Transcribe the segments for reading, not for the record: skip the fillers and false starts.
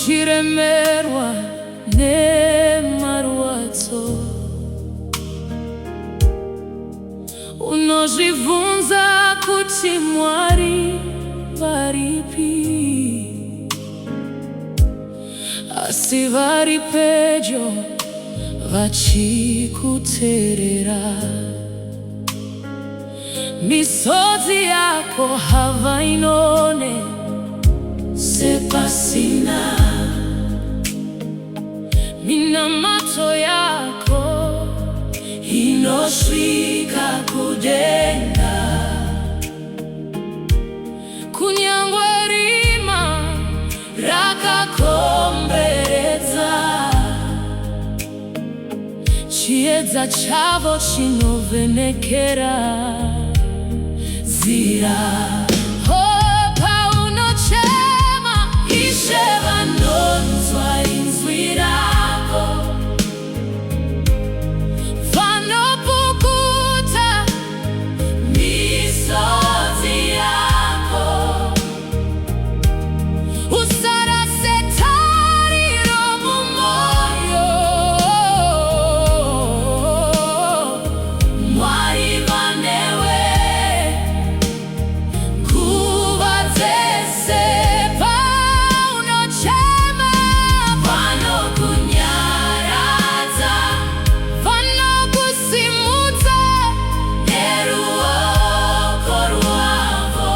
uchiremerwa nemarwadzo, unozvibvunza kuti Mwari varipi, asi vari pedyo vachikuteerera. Misodzi yako havainone sepasina, minamato yako inosvika kudenga. Kunyangwe rima rakakomberedza, chiedza chavo chinovhenekera nzira. Paunochema Ishe vanonzwa inzwi rako, vanopukuta misodzi yako. Usarase tariro mumoyo, Mwari vanewe nguva dzese. Paunochema vanokunyaradza, vanokusimudza neruoko rwavo.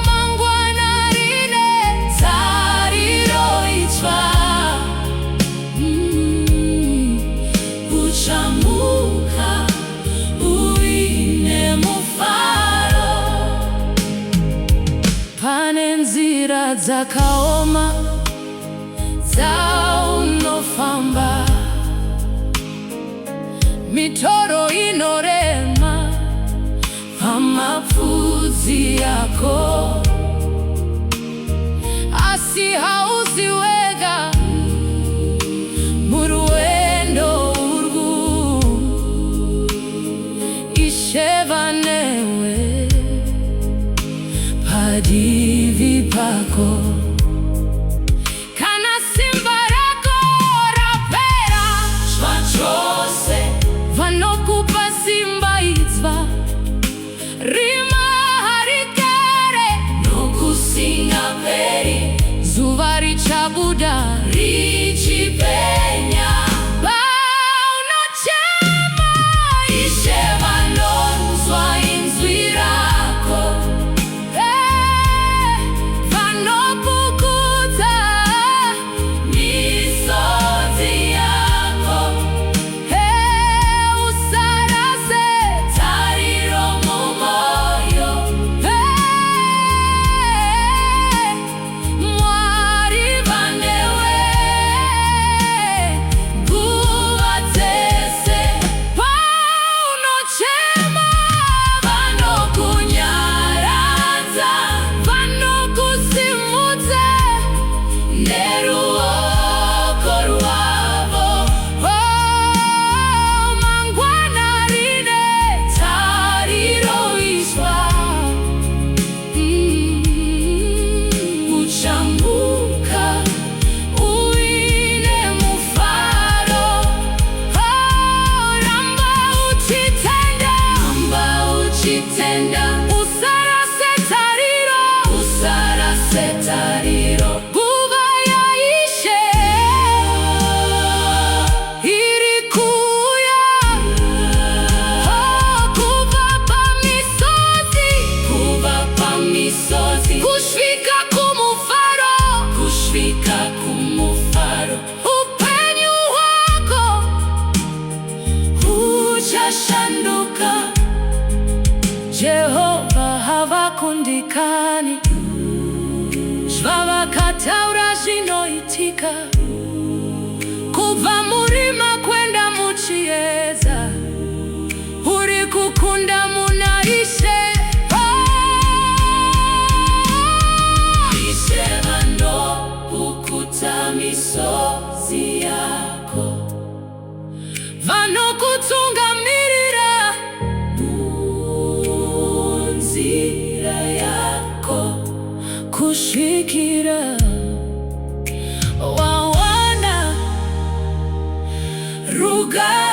Mangwana rine tariro itsva, uchamuka uine mufaro. Pane nzira dzakaoma dzaunofamba, mitoro inorema pamapfudzi yako, asi hausi wega murwendo urwu. Ishe vanewe padivi pako. Kana simba rako rapera zvachose, vanokupa simba idzva, rima harigere nokusingaperi. Zuva richabuda richipenya. Paunochema Ishe vanonzwa inzwi rako, vanopukuta misodzi yako. Usarase tariro mumoyo, Mwari vanewe nguva dzese. Paunochema vanokunyaradza, vanokusimudza neruoko rwavo. Mangwana rine tariro itsva, uchamuka uine mufaro. Ramba uchitenda, usarase tariro, usarase tariro. Nguva yaIshe iri kuuya, kuva pamisodzi, kusvika kumufaro. Upenyu hwako huchashanduka. Jehovha havakundikani, zvavakataura zvinoitika. Kubva murima kwenda muchiedza, uri kukunda muna Ishe. Ishe vanopukuta misodzi yako, vanokutungamirira munzira yako kusvikira Ruga